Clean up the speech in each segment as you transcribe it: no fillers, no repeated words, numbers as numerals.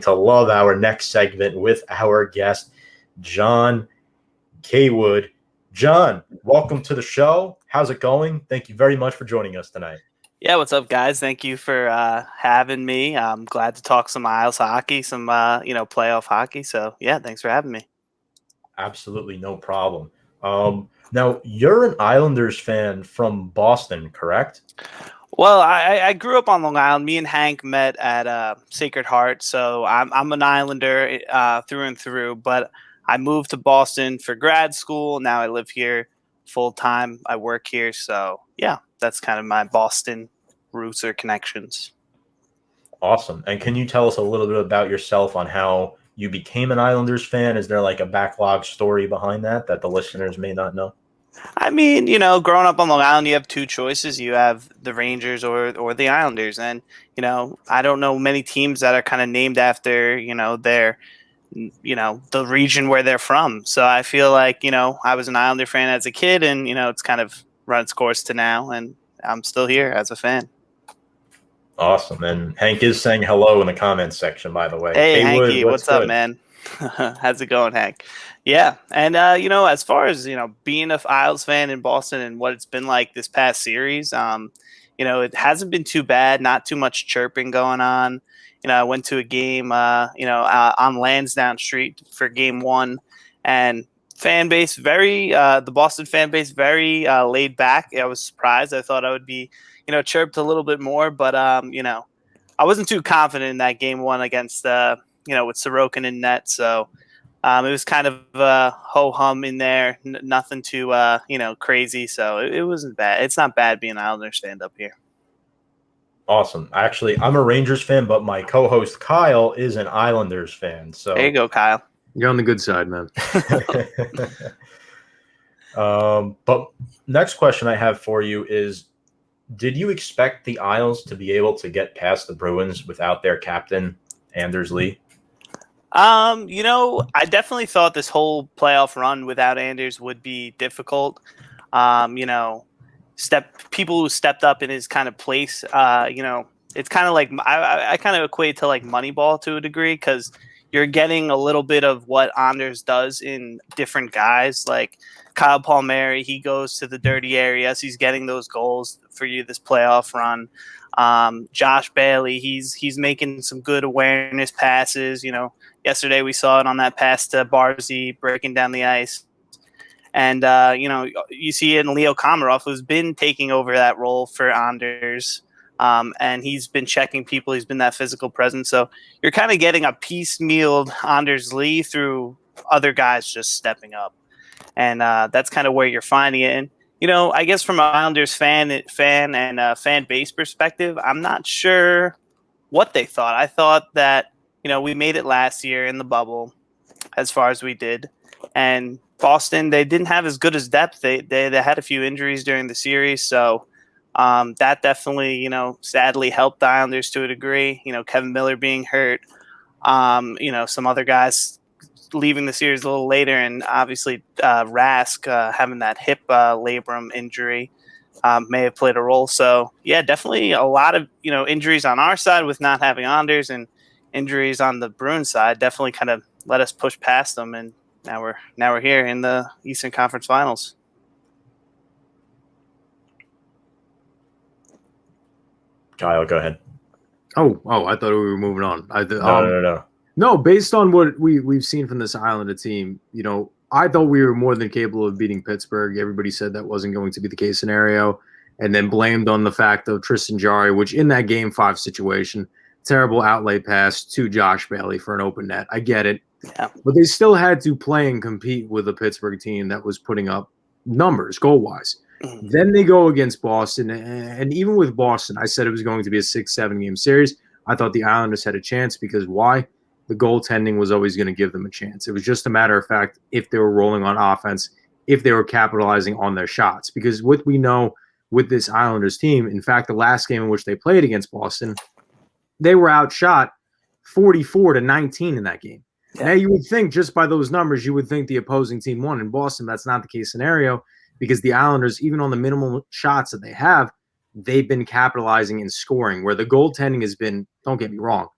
to love our next segment with our guest, John Kaywood. John, welcome to the show. How's it going? Thank you very much for joining us tonight. Yeah, what's up, guys? Thank you for having me. I'm glad to talk some Isles hockey, some playoff hockey. So yeah, thanks for having me. Absolutely no problem. Now you're an Islanders fan from Boston, correct? Well, I grew up on Long Island. Me and Hank met at Sacred Heart, so I'm an Islander through and through. But I moved to Boston for grad school. Now I live here full time. I work here, so yeah, that's kind of my Boston roots or connections. Awesome. And can you tell us a little bit about yourself on how you became an Islanders fan? Is there like a backlog story behind that the listeners may not know? I mean, growing up on Long Island, you have two choices. You have the Rangers or the Islanders. And, I don't know many teams that are kind of named after, their, the region where they're from. So I feel like, I was an Islander fan as a kid and, it's kind of run its course to now. And I'm still here as a fan. Awesome. And Hank is saying hello in the comments section, by the way. Hey, Hanky, what's up, man? How's it going, Hank? Yeah. And, as far as, being an Isles fan in Boston and what it's been like this past series, it hasn't been too bad, not too much chirping going on. I went to a game, on Lansdowne Street for game one, and fan base, the Boston fan base, very laid back. I was surprised. I thought I would be, chirped a little bit more, but, I wasn't too confident in that game one against, with Sorokin in net. So it was kind of ho-hum in there, nothing too, crazy. So it wasn't bad. It's not bad being an Islanders fan up here. Awesome. Actually, I'm a Rangers fan, but my co-host Kyle is an Islanders fan. So there you go, Kyle. You're on the good side, man. But next question I have for you is, did you expect the Isles to be able to get past the Bruins without their captain, Anders Lee? I definitely thought this whole playoff run without Anders would be difficult. People who stepped up in his kind of place, it's kind of like I kind of equate to like Moneyball to a degree, because you're getting a little bit of what Anders does in different guys. Like Kyle Palmieri, he goes to the dirty areas. He's getting those goals for you this playoff run. Josh Bailey, he's making some good awareness passes. Yesterday we saw it on that pass to Barzy breaking down the ice. And, you see it in Leo Komarov, who's been taking over that role for Anders. And he's been checking people. He's been that physical presence. So you're kind of getting a piecemealed Anders Lee through other guys just stepping up. And that's kind of where you're finding it. And, I guess from an Islanders fan and fan base perspective, I'm not sure what they thought. I thought that, we made it last year in the bubble as far as we did. And Boston, they didn't have as good as depth. They had a few injuries during the series. So that definitely, sadly helped the Islanders to a degree. Kevin Miller being hurt, some other guys leaving the series a little later, and obviously Rask having that hip labrum injury may have played a role. So yeah, definitely a lot of injuries on our side with not having Anders, and injuries on the Bruins side definitely kind of let us push past them, and now we're here in the Eastern Conference Finals. Kyle, go ahead. Oh! I thought we were moving on. No. No, based on what we've seen from this Islander team, I thought we were more than capable of beating Pittsburgh. Everybody said that wasn't going to be the case scenario, and then blamed on the fact of Tristan Jarry, which in that Game 5 situation, terrible outlay pass to Josh Bailey for an open net. I get it. Yeah. But they still had to play and compete with a Pittsburgh team that was putting up numbers goal-wise. Mm-hmm. Then they go against Boston, and even with Boston, I said it was going to be a 6-7 game series. I thought the Islanders had a chance because why? The goaltending was always going to give them a chance. It was just a matter of fact if they were rolling on offense, if they were capitalizing on their shots. Because what we know with this Islanders team, in fact, the last game in which they played against Boston, they were outshot 44-19 in that game. Yeah. Now, you would think just by those numbers, you would think the opposing team won. In Boston, that's not the case scenario because the Islanders, even on the minimal shots that they have, they've been capitalizing and scoring, where the goaltending has been, don't get me wrong,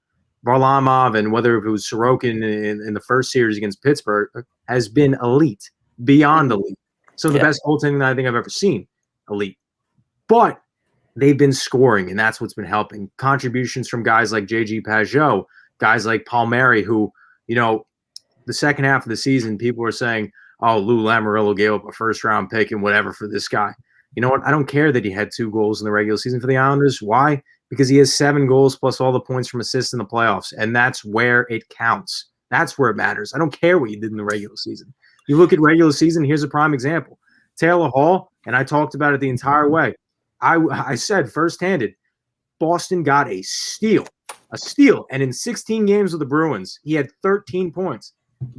Varlamov and whether it was Sorokin in the first series against Pittsburgh has been elite, beyond elite. So the best goaltending that I think I've ever seen, elite. But they've been scoring, and that's what's been helping. Contributions from guys like J.G. Pajot, guys like Palmieri, who, the second half of the season, people were saying, oh, Lou Lamoriello gave up a first-round pick and whatever for this guy. You know what? I don't care that he had 2 goals in the regular season for the Islanders. Why? Because he has 7 goals plus all the points from assists in the playoffs, and that's where it counts. That's where it matters. I don't care what you did in the regular season. You look at regular season, here's a prime example. Taylor Hall, and I talked about it the entire way. I said first-handed, Boston got a steal. And in 16 games with the Bruins, he had 13 points.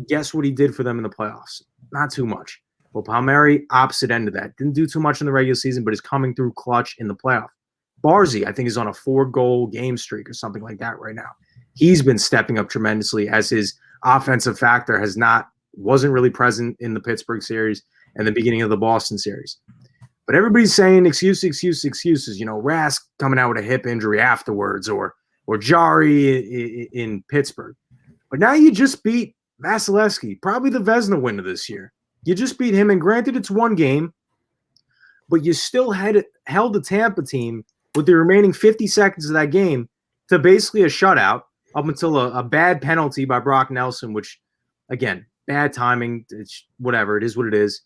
Guess what he did for them in the playoffs? Not too much. Well, Palmieri, opposite end of that. Didn't do too much in the regular season, but is coming through clutch in the playoff. Barzy, I think, is on a 4-goal game streak or something like that right now. He's been stepping up tremendously as his offensive factor wasn't really present in the Pittsburgh series and the beginning of the Boston series. But everybody's saying excuses. Rask coming out with a hip injury afterwards, or Jari in Pittsburgh. But now you just beat Vasilevsky, probably the Vezina winner this year. You just beat him, and granted it's 1 game, but you still held the Tampa team with the remaining 50 seconds of that game to basically a shutout up until a bad penalty by Brock Nelson, which, again, bad timing. It's whatever. It is what it is.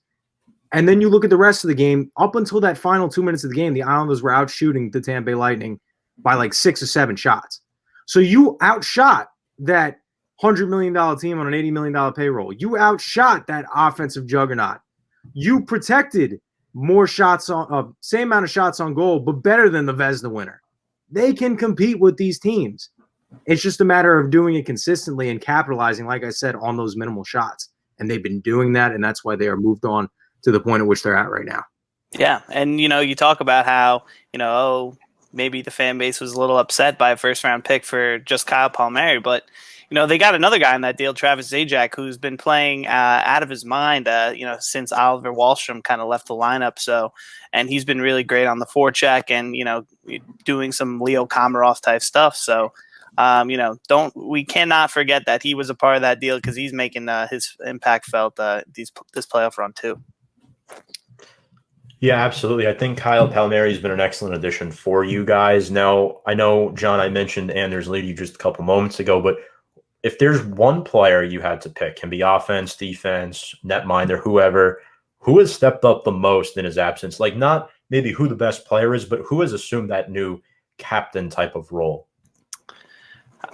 And then you look at the rest of the game. Up until that final 2 minutes of the game, the Islanders were out shooting the Tampa Bay Lightning by like 6 or 7 shots. So you outshot that $100 million team on an $80 million payroll. You outshot that offensive juggernaut. You protected more shots on same amount of shots on goal, but better than the Vezina winner. They can compete with these teams. It's just a matter of doing it consistently and capitalizing, like I said, on those minimal shots. And they've been doing that, and that's why they are moved on to the point at which they're at right now. Yeah, and you talk about how maybe the fan base was a little upset by a first-round pick for just Kyle Palmieri, but they got another guy in that deal, Travis Zajac, who's been playing out of his mind, since Oliver Wahlstrom kind of left the lineup. So, and he's been really great on the forecheck and doing some Leo Komarov type stuff. So, we cannot forget that he was a part of that deal because he's making his impact felt this playoff run too. Yeah, absolutely. I think Kyle Palmieri has been an excellent addition for you guys. Now, I know, John, I mentioned Anders Lee just a couple moments ago, but if there's one player you had to pick, can be offense, defense, netminder, whoever, who has stepped up the most in his absence? Like, not maybe who the best player is, but who has assumed that new captain type of role?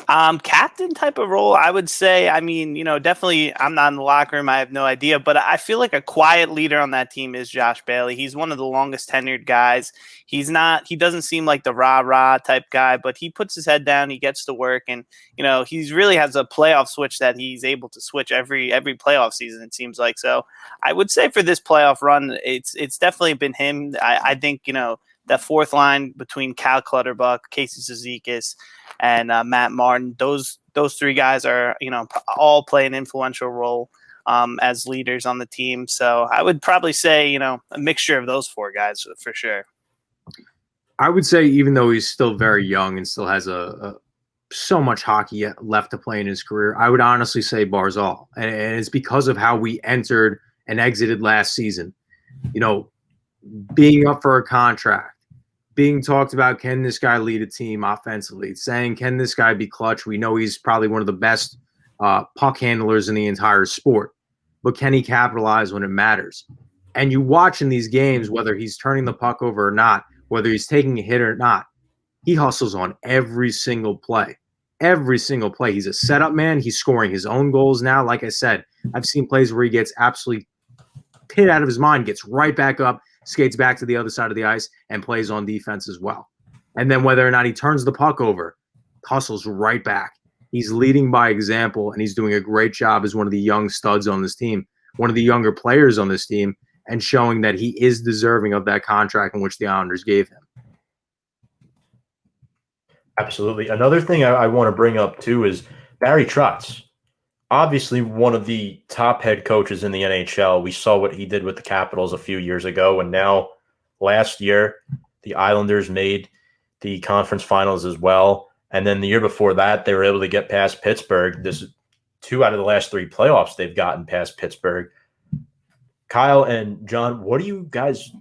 Captain type of role, I would say. Definitely I'm not in the locker room. I have no idea, but I feel like a quiet leader on that team is Josh Bailey. He's one of the longest tenured guys. He doesn't seem like the rah-rah type guy, but he puts his head down, he gets to work, and, he really has a playoff switch that he's able to switch every playoff season, it seems like. So I would say for this playoff run, it's definitely been him. I think, that fourth line between Cal Clutterbuck, Casey Cizikas, and Matt Martin, those 3 guys are, all play an influential role as leaders on the team. So I would probably say, a mixture of those 4 guys for sure. I would say, even though he's still very young and still has so much hockey left to play in his career, I would honestly say Barzal. And it's because of how we entered and exited last season. Being up for a contract, being talked about, can this guy lead a team offensively? Saying, can this guy be clutch? We know he's probably one of the best puck handlers in the entire sport, but can he capitalize when it matters? And you watch in these games, whether he's turning the puck over or not, whether he's taking a hit or not, he hustles on every single play. Every single play. He's a setup man. He's scoring his own goals now. Like I said, I've seen plays where he gets absolutely pit out of his mind, gets right back up, skates back to the other side of the ice, and plays on defense as well. And then whether or not he turns the puck over, hustles right back. He's leading by example, and he's doing a great job as one of the young studs on this team, one of the younger players on this team, and showing that he is deserving of that contract in which the Islanders gave him. Absolutely. Another thing I want to bring up, too, is Barry Trotz. Obviously, one of the top head coaches in the NHL. We saw what he did with the Capitals a few years ago, and now last year, the Islanders made the conference finals as well. And then the year before that, they were able to get past Pittsburgh. This is 2 out of the last 3 playoffs they've gotten past Pittsburgh. Kyle and John, what do you guys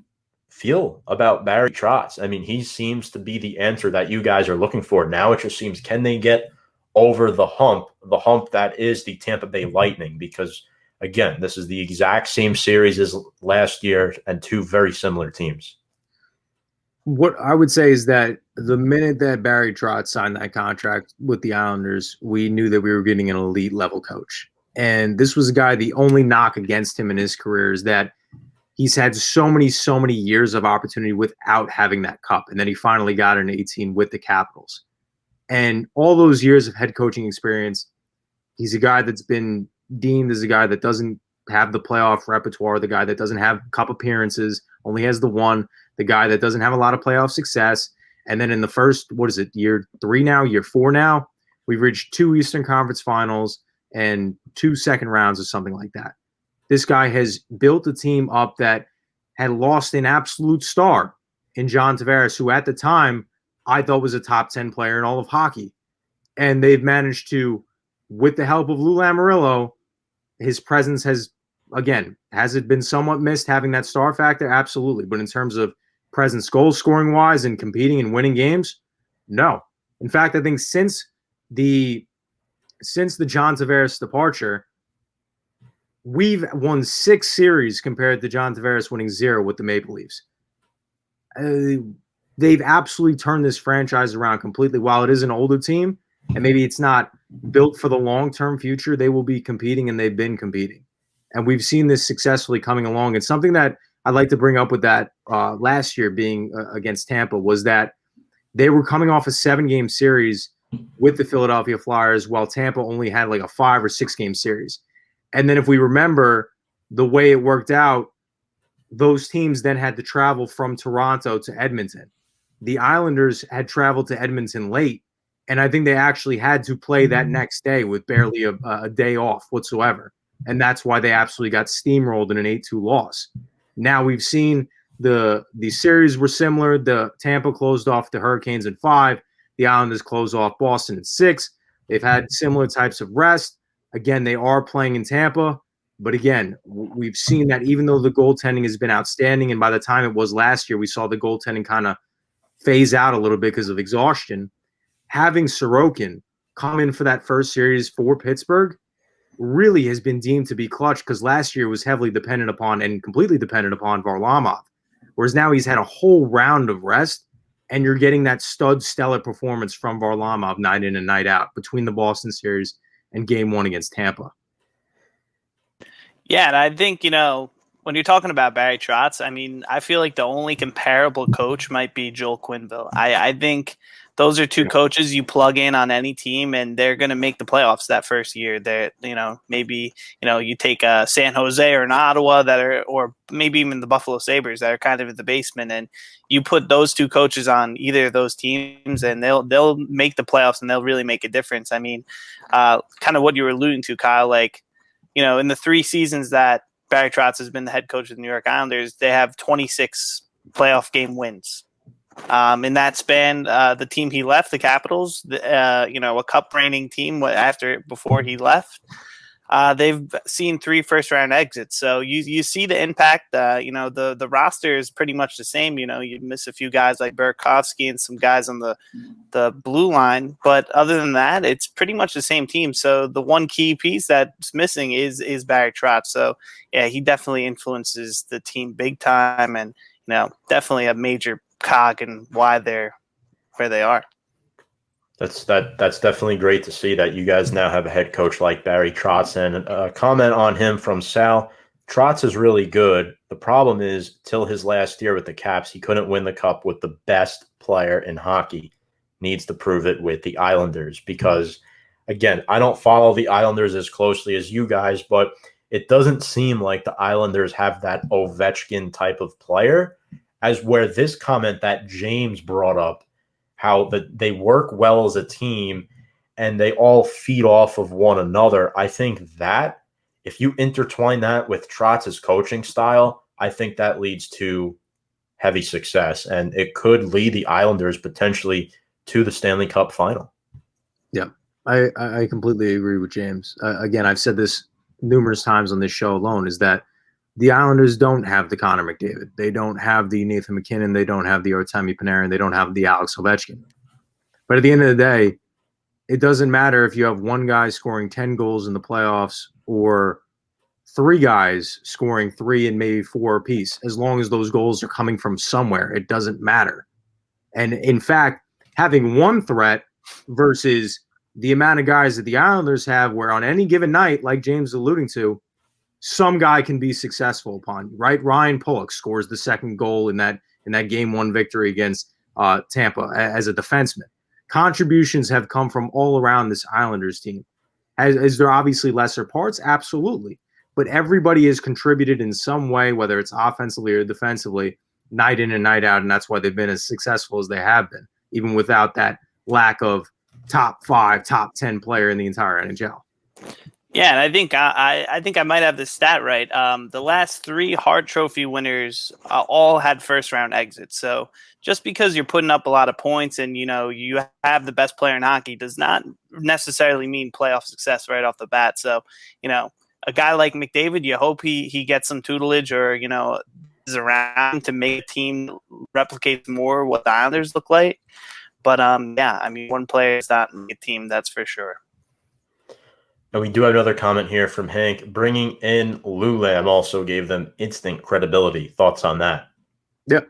feel about Barry Trotz? I mean, he seems to be the answer that you guys are looking for. Now it just seems, can they get over the hump that is the Tampa Bay Lightning? Because, again, this is the exact same series as last year and 2 very similar teams. What I would say is that the minute that Barry Trotz signed that contract with the Islanders, we knew that we were getting an elite level coach. And this was a guy, the only knock against him in his career is that he's had so many years of opportunity without having that cup. And then he finally got it in 18 with the Capitals. And all those years of head coaching experience, he's a guy that's been deemed as a guy that doesn't have the playoff repertoire, the guy that doesn't have cup appearances, only has the one, the guy that doesn't have a lot of playoff success. And then in the first, year 4 now, we've reached 2 Eastern Conference Finals and 2 second rounds or something like that. This guy has built a team up that had lost an absolute star in John Tavares, who at the time I thought was a top 10 player in all of hockey. And they've managed to, with the help of Lou Lamoriello, his presence has it been somewhat missed having that star factor? Absolutely. But in terms of presence, goal scoring wise and competing and winning games, no. In fact, I think since the John Tavares departure, we've won 6 series compared to John Tavares winning 0 with the Maple Leafs. They've absolutely turned this franchise around completely. While it is an older team and maybe it's not built for the long-term future, they will be competing and they've been competing. And we've seen this successfully coming along. And something that I'd like to bring up with that last year being against Tampa was that they were coming off a 7-game series with the Philadelphia Flyers while Tampa only had like a 5 or 6 game series. And then if we remember the way it worked out, those teams then had to travel from Toronto to Edmonton. The Islanders had traveled to Edmonton late, and I think they actually had to play that next day with barely a day off whatsoever. And that's why they absolutely got steamrolled in an 8-2 loss. Now we've seen the series were similar. The Tampa closed off the Hurricanes in 5. The Islanders closed off Boston in 6. They've had similar types of rest. Again, they are playing in Tampa. But again, we've seen that even though the goaltending has been outstanding, and by the time it was last year, we saw the goaltending kind of phase out a little bit because of exhaustion, having Sorokin come in for that first series for Pittsburgh really has been deemed to be clutch, because last year was heavily dependent upon and completely dependent upon Varlamov, whereas now he's had a whole round of rest, and you're getting that stellar performance from Varlamov night in and night out between the Boston series and Game 1 against Tampa. Yeah, and I think, when you're talking about Barry Trotz, I mean, I feel like the only comparable coach might be Joel Quenneville. I think those are 2 coaches you plug in on any team, and they're going to make the playoffs that first year. That maybe you take San Jose or an Ottawa or maybe even the Buffalo Sabres that are kind of at the basement, and you put those 2 coaches on either of those teams, and they'll make the playoffs and they'll really make a difference. I mean, kind of what you were alluding to, Kyle, like in the 3 seasons that Barry Trotz has been the head coach of the New York Islanders, they have 26 playoff game wins. In that span, the team he left, the Capitals, a cup reigning team before he left, they've seen 3 first-round exits. So you see the impact. The roster is pretty much the same. You miss a few guys like Burakovsky and some guys on the blue line, but other than that, it's pretty much the same team. So the one key piece that's missing is Barry Trotz. So yeah, he definitely influences the team big time, and definitely a major cog in why they're where they are. That's definitely great to see that you guys now have a head coach like Barry Trotz. And a comment on him from Sal: Trotz is really good. The problem is, till his last year with the Caps, he couldn't win the cup with the best player in hockey. Needs to prove it with the Islanders, because, again, I don't follow the Islanders as closely as you guys, but it doesn't seem like the Islanders have that Ovechkin type of player, as where this comment that James brought up, how they work well as a team and they all feed off of one another. I think that if you intertwine that with Trotz's coaching style, I think that leads to heavy success, and it could lead the Islanders potentially to the Stanley Cup final. Yeah, I completely agree with James. Again, I've said this numerous times on this show alone, is that the Islanders don't have the Connor McDavid. They don't have the Nathan McKinnon. They don't have the Artemi Panarin. They don't have the Alex Ovechkin. But at the end of the day, it doesn't matter if you have one guy scoring 10 goals in the playoffs or three guys scoring three and maybe four apiece. As long as those goals are coming from somewhere, it doesn't matter. And in fact, having one threat versus the amount of guys that the Islanders have, where on any given night, like James is alluding to, some guy can be successful upon you, right? Ryan Pulock scores the second goal in that game one victory against Tampa as a defenseman. Contributions have come from all around this Islanders team. Is there obviously lesser parts? Absolutely. But everybody has contributed in some way, whether it's offensively or defensively, night in and night out, and that's why they've been as successful as they have been, even without that lack of top 5, top 10 player in the entire NHL. Yeah, and I think I might have this stat right. The last 3 Hart Trophy winners all had first round exits. So just because you're putting up a lot of points and you have the best player in hockey does not necessarily mean playoff success right off the bat. So a guy like McDavid, you hope he gets some tutelage or is around to make a team replicate more what the Islanders look like. But yeah, I mean, one player is not a team, that's for sure. And we do have another comment here from Hank. Bringing in Lou Lamb also gave them instant credibility. Thoughts on that? Yeah.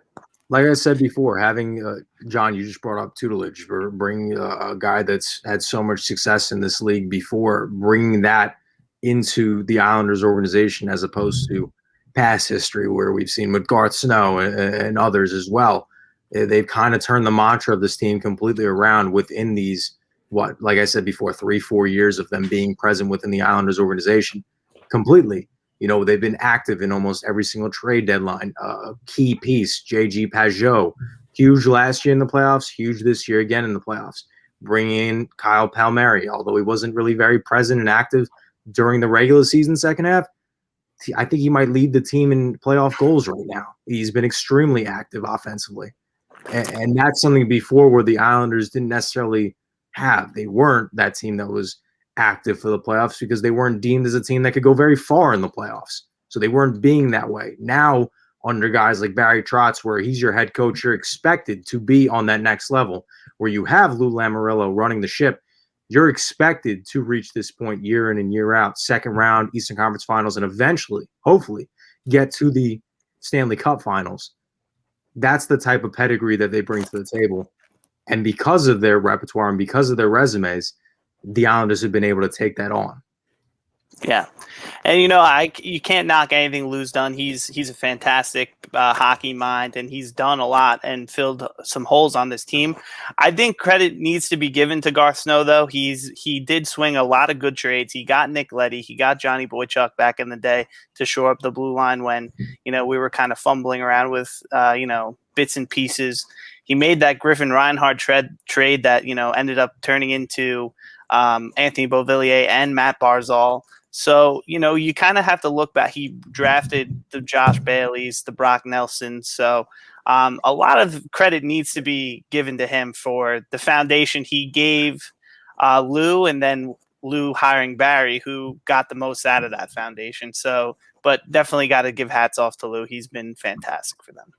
Like I said before, having John, you just brought up tutelage. For bringing a guy that's had so much success in this league before, bringing that into the Islanders organization as opposed to past history where we've seen with Garth Snow and others as well. They've kind of turned the mantra of this team completely around within these, like I said before, 3-4 years of them being present within the Islanders organization completely. They've been active in almost every single trade deadline. Key piece, J.G. Pajot, huge last year in the playoffs, huge this year again in the playoffs. Bringing in Kyle Palmieri, although he wasn't really very present and active during the regular season second half, I think he might lead the team in playoff goals right now. He's been extremely active offensively. And that's something before where the Islanders didn't necessarily have. They weren't that team that was active for the playoffs because they weren't deemed as a team that could go very far in the playoffs. So they weren't being that way. Now, under guys like Barry Trotz, where he's your head coach, you're expected to be on that next level. Where you have Lou Lamoriello running the ship, you're expected to reach this point year in and year out, second round, Eastern Conference Finals, and eventually, hopefully, get to the Stanley Cup Finals. That's the type of pedigree that they bring to the table. And because of their repertoire and because of their resumes, the Islanders have been able to take that on. Yeah, and you can't knock anything Lou's done. He's a fantastic hockey mind, and he's done a lot and filled some holes on this team. I think credit needs to be given to Garth Snow, though. He did swing a lot of good trades. He got Nick Leddy, he got Johnny Boychuk back in the day to shore up the blue line when we were kind of fumbling around with bits and pieces. He made that Griffin Reinhardt trade that ended up turning into Anthony Beauvillier and Matt Barzal. So, you kind of have to look back. He drafted the Josh Baileys, the Brock Nelson. So a lot of credit needs to be given to him for the foundation he gave Lou, and then Lou hiring Barry, who got the most out of that foundation. So, but definitely got to give hats off to Lou. He's been fantastic for them.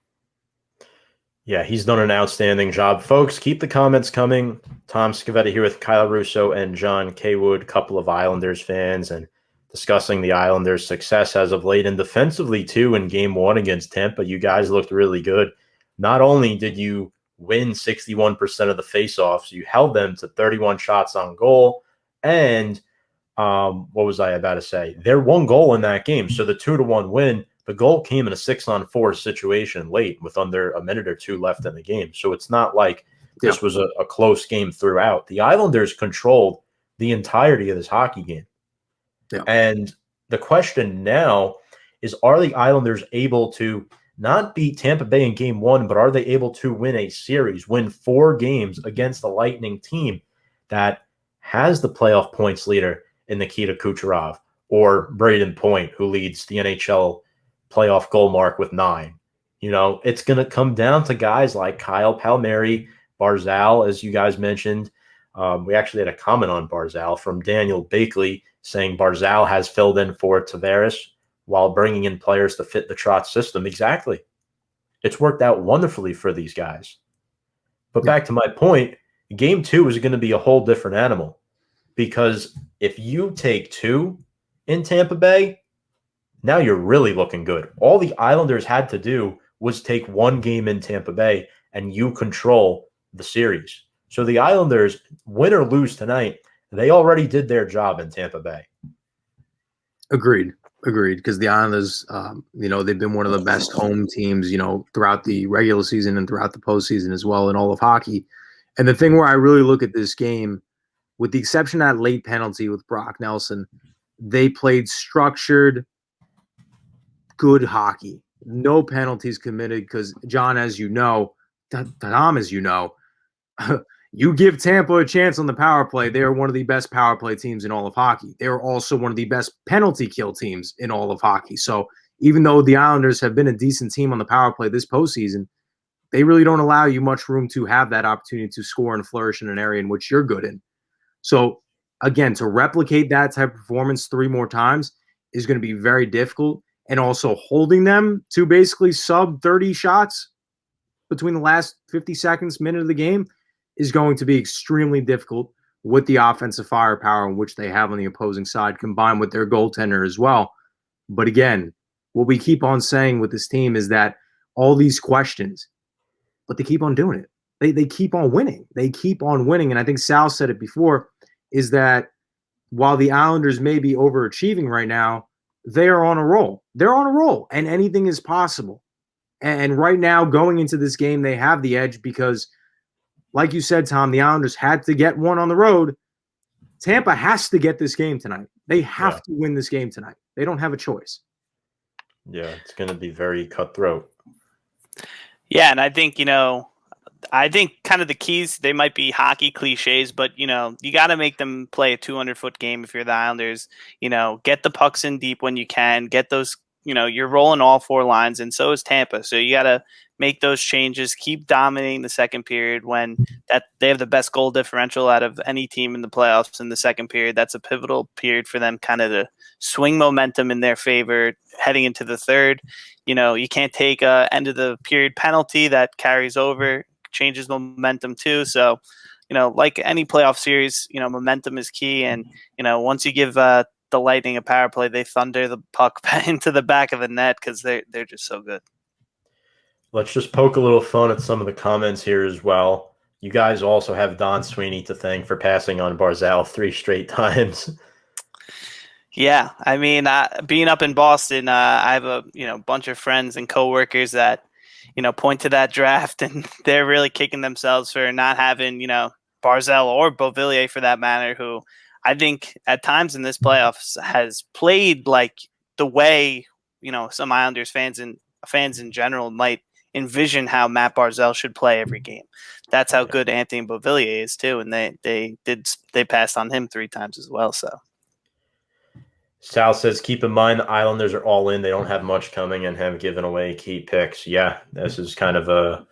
Yeah, he's done an outstanding job. Folks, keep the comments coming. Tom Scavetti here with Kyle Russo and John Kaywood, couple of Islanders fans, and discussing the Islanders' success as of late, and defensively, too, in Game 1 against Tampa. You guys looked really good. Not only did you win 61% of the faceoffs, you held them to 31 shots on goal, and what was I about to say? They're one goal in that game, so the 2-1 win, the goal came in a 6-on-4 situation late with under a minute or two left in the game. So it's not like this was a close game throughout. The Islanders controlled the entirety of this hockey game. Yeah. And the question now is, are the Islanders able to not beat Tampa Bay in Game 1, but are they able to win a series, win 4 games against the Lightning team that has the playoff points leader in Nikita Kucherov or Braden Point, who leads the NHL playoff goal mark with 9? It's going to come down to guys like Kyle Palmieri, Barzal, as you guys mentioned, We actually had a comment on Barzal from Daniel Bakley saying Barzal has filled in for Tavares while bringing in players to fit the Trot system. Exactly. It's worked out wonderfully for these guys. But back to my point, game 2 is going to be a whole different animal because if you take 2 in Tampa Bay, now you're really looking good. All the Islanders had to do was take 1 game in Tampa Bay and you control the series. So the Islanders, win or lose tonight, they already did their job in Tampa Bay. Agreed. Because the Islanders, they've been one of the best home teams, throughout the regular season and throughout the postseason as well in all of hockey. And the thing where I really look at this game, with the exception of that late penalty with Brock Nelson, they played structured, good hockey. No penalties committed because, John, as you know, Tom, as you know, you give Tampa a chance on the power play. They are one of the best power play teams in all of hockey. They are also one of the best penalty kill teams in all of hockey. So even though the Islanders have been a decent team on the power play this postseason, they really don't allow you much room to have that opportunity to score and flourish in an area in which you're good in. So again, to replicate that type of performance 3 more times is going to be very difficult. And also holding them to basically sub 30 shots between the last 50 seconds, minute of the game is going to be extremely difficult with the offensive firepower in which they have on the opposing side, combined with their goaltender as well. But again, what we keep on saying with this team is that all these questions, but they keep on doing it. They keep on winning. They keep on winning. And I think Sal said it before, is that while the Islanders may be overachieving right now, they are on a roll. They're on a roll, and anything is possible. And right now, going into this game, they have the edge because, like you said, Tom, the Islanders had to get one on the road. Tampa has to get this game tonight. They have to win this game tonight. They don't have a choice. Yeah, it's going to be very cutthroat. Yeah, and I think, kind of the keys, they might be hockey cliches, but, you got to make them play a 200-foot game if you're the Islanders. Get the pucks in deep when you can. Get those, you're rolling all 4 lines, and so is Tampa. So you got to make those changes, keep dominating the second period when that they have the best goal differential out of any team in the playoffs in the second period. That's a pivotal period for them kind of to swing momentum in their favor heading into the third. You can't take a end of the period penalty that carries over, changes momentum too. So, like any playoff series, momentum is key. And, once you give the Lightning a power play, they thunder the puck into the back of the net because they're just so good. Let's just poke a little fun at some of the comments here as well. You guys also have Don Sweeney to thank for passing on Barzal 3 straight times. Yeah, I mean, being up in Boston, I have a bunch of friends and coworkers that point to that draft, and they're really kicking themselves for not having Barzal or Beauvillier for that matter, who I think at times in this playoffs has played like the way some Islanders fans in general might envision how Matt Barzal should play every game. That's how good Anthony Beauvillier is too, and they passed on him 3 times as well. So Sal says, keep in mind the Islanders are all in. They don't have much coming and have given away key picks. Yeah, this is kind of a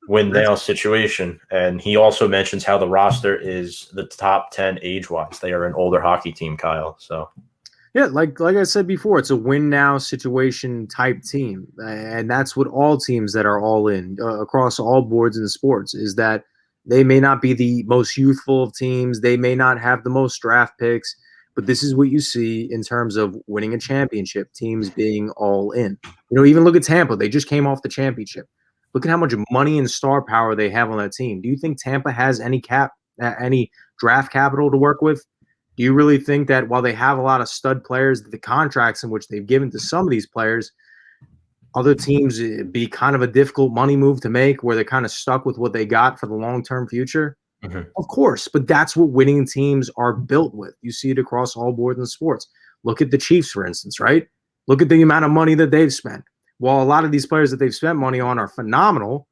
win-now situation. And he also mentions how the roster is the top 10 age-wise. They are an older hockey team, Kyle. So yeah, like I said before, it's a win-now situation type team. And that's what all teams that are all in across all boards in sports is that they may not be the most youthful of teams. They may not have the most draft picks. But this is what you see in terms of winning a championship, teams being all in. Even look at Tampa. They just came off the championship. Look at how much money and star power they have on that team. Do you think Tampa has any draft capital to work with? Do you really think that while they have a lot of stud players, the contracts in which they've given to some of these players, other teams be kind of a difficult money move to make where they're kind of stuck with what they got for the long-term future? Mm-hmm. Of course, but that's what winning teams are built with. You see it across all boards in sports. Look at the Chiefs, for instance, right? Look at the amount of money that they've spent. While a lot of these players that they've spent money on are phenomenal,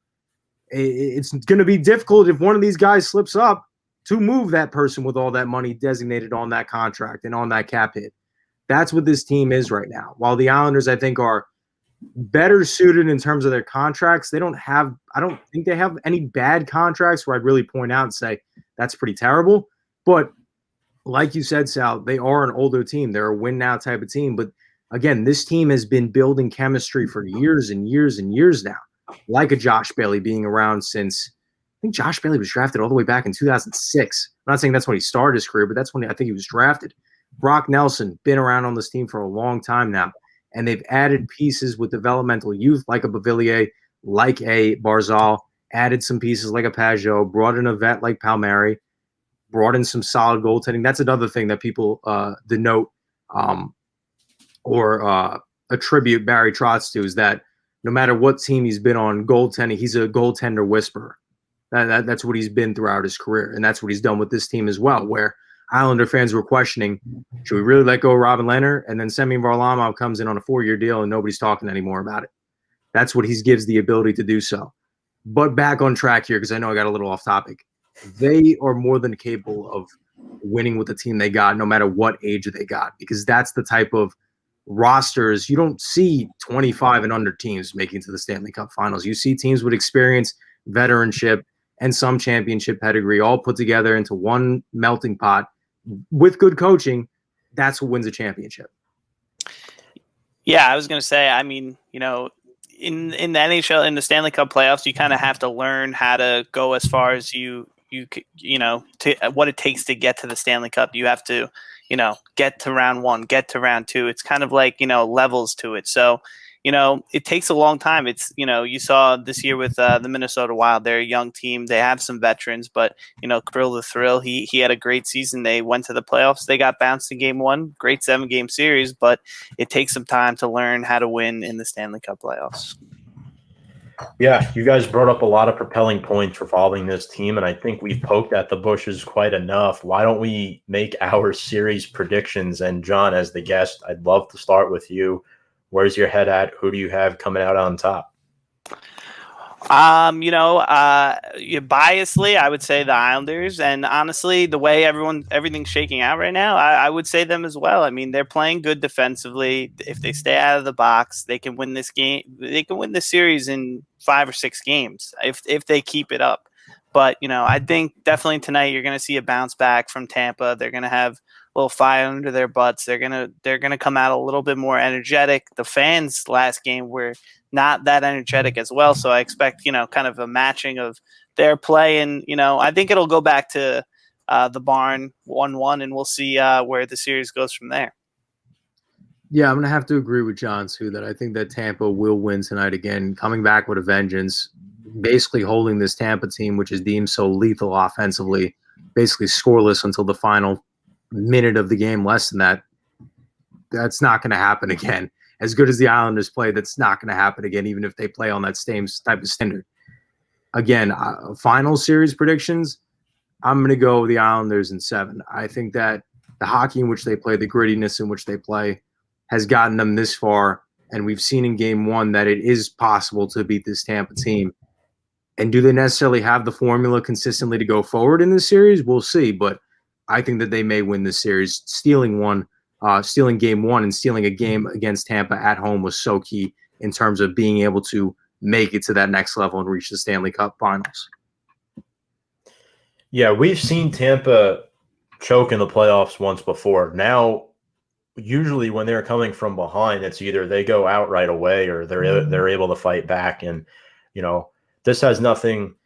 it's going to be difficult if one of these guys slips up to move that person with all that money designated on that contract and on that cap hit. That's what this team is right now. While the Islanders, I think, are better suited in terms of their contracts, I don't think they have any bad contracts where I'd really point out and say That's pretty terrible. But like you said, Sal, they are an older team. They're a win now type of team. But again, this team has been building chemistry for years and years and years now. Like a Josh Bailey being around since, I think Josh Bailey was drafted all the way back in 2006. I'm not saying that's when he started his career, but that's when I think he was drafted. Brock Nelson, been around on this team for a long time now. And they've added pieces with developmental youth like a Bavillier, like a Barzal, added some pieces like a Pajot, brought in a vet like Palmieri, brought in some solid goaltending. That's another thing that people denote or attribute Barry Trotz to, is that no matter what team he's been on, goaltending, he's a goaltender whisperer. That's what he's been throughout his career, and that's what he's done with this team as well, where Islander fans were questioning, should we really let go of Robin Leonard? And then Semyon Varlamov comes in on a 4-year deal and nobody's talking anymore about it. That's what he gives the ability to do so. But back on track here, because I know I got a little off topic. They are more than capable of winning with the team they got, no matter what age they got, because that's the type of rosters. You don't see 25 and under teams making to the Stanley Cup Finals. You see teams with experience, veteranship, and some championship pedigree all put together into one melting pot with good coaching. That's what wins a championship. Yeah, I was going to say, I mean, you know, in the NHL, in the Stanley Cup playoffs, you kind of have to learn how to go as far as you know, to what it takes to get to the Stanley Cup. You have to, you know, get to round 1, get to round 2. It's kind of like, you know, levels to it. So, you know, it takes a long time. It's, you know, you saw this year with the Minnesota Wild. They're a young team. They have some veterans, but, you know, Krill the Thrill, he had a great season. They went to the playoffs. They got bounced in game 1. Great 7-game series, but it takes some time to learn how to win in the Stanley Cup playoffs. Yeah, you guys brought up a lot of propelling points revolving this team, and I think we've poked at the bushes quite enough. Why don't we make our series predictions? And John, as the guest, I'd love to start with you. Where's your head at? Who do you have coming out on top? You know, biasly, I would say the Islanders, and honestly, the way everything's shaking out right now, I would say them as well. I mean, they're playing good defensively. If they stay out of the box, they can win this game. They can win this series in 5 or 6 games if they keep it up. But, you know, I think definitely tonight you're going to see a bounce back from Tampa. They're going to have a little fire under their butts. They're gonna come out a little bit more energetic. The fans last game were not that energetic as well, so I expect, you know, kind of a matching of their play, and, you know, I think it'll go back to the barn 1-1, and we'll see where the series goes from there. Yeah, I'm gonna have to agree with John too, that I think that Tampa will win tonight again, coming back with a vengeance, basically holding this Tampa team, which is deemed so lethal offensively, basically scoreless until the final minute of the game, less than that. That's not going to happen again. As good as the Islanders play, that's not going to happen again, even if they play on that same type of standard. Again, final series predictions, I'm going to go the Islanders in 7. I think that the hockey in which they play, the grittiness in which they play, has gotten them this far, and we've seen in game 1 that it is possible to beat this Tampa team. And do they necessarily have the formula consistently to go forward in this series? We'll see, but I think that they may win this series. Stealing game 1 and stealing a game against Tampa at home was so key in terms of being able to make it to that next level and reach the Stanley Cup Finals. Yeah, we've seen Tampa choke in the playoffs once before. Now, usually when they're coming from behind, it's either they go out right away or they're able to fight back. And, you know, this has nothing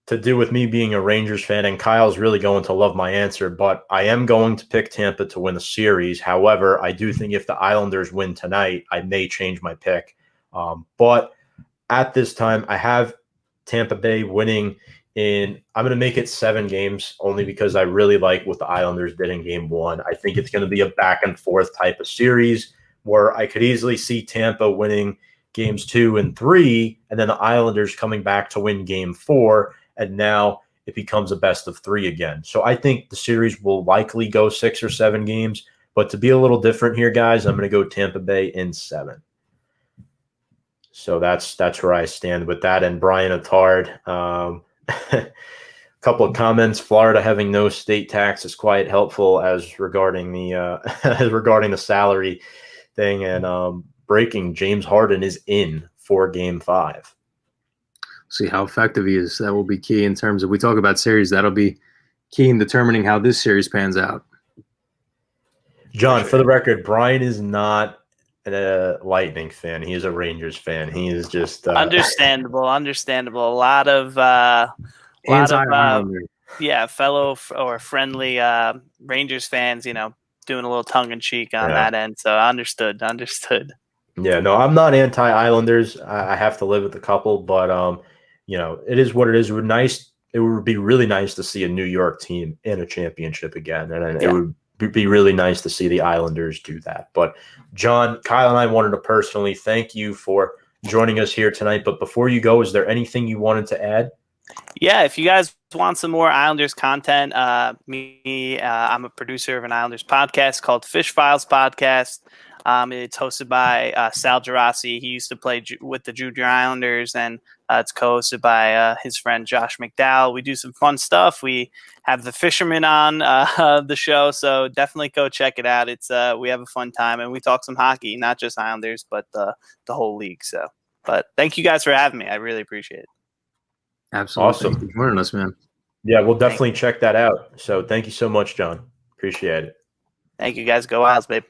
to do with me being a Rangers fan, and Kyle's really going to love my answer, but I am going to pick Tampa to win the series. However, I do think if the Islanders win tonight, I may change my pick. But at this time, I have Tampa Bay winning I'm going to make it 7 games, only because I really like what the Islanders did in game 1. I think it's going to be a back and forth type of series where I could easily see Tampa winning games 2 and 3, and then the Islanders coming back to win game 4. And now it becomes a best of 3 again. So I think the series will likely go 6 or 7 games. But to be a little different here, guys, I'm going to go Tampa Bay in 7. So that's where I stand with that. And Brian Attard, a couple of comments. Florida having no state tax is quite helpful as regarding the salary thing. And breaking, James Harden is in for game 5. See how effective he is. That will be key in terms of, we talk about series, that'll be key in determining how this series pans out. John, for the record, Brian is not a Lightning fan. He is a Rangers fan. He is just understandable. A lot of Anti-Islander. fellow or friendly Rangers fans, doing a little tongue in cheek on that end. So understood. Yeah, no, I'm not anti-Islanders. I have to live with a couple, but it is what it is. It would be really nice to see a New York team in a championship again, and it would be really nice to see the Islanders do that. But John, Kyle, and I wanted to personally thank you for joining us here tonight. But before you go, is there anything you wanted to add? Yeah, if you guys want some more Islanders content, I'm a producer of an Islanders podcast called Fish Files Podcast. It's hosted by Sal Gerasi. He used to play with the Junior Islanders, and it's co-hosted by his friend Josh McDowell. We do some fun stuff. We have the fishermen on the show, so definitely go check it out. It's we have a fun time, and we talk some hockey, not just Islanders, but the whole league. So, but thank you guys for having me. I really appreciate it. Absolutely. Awesome. Thank you for joining us, man. Yeah, we'll definitely check that out. So thank you so much, John. Appreciate it. Thank you guys. Go Isles, babe.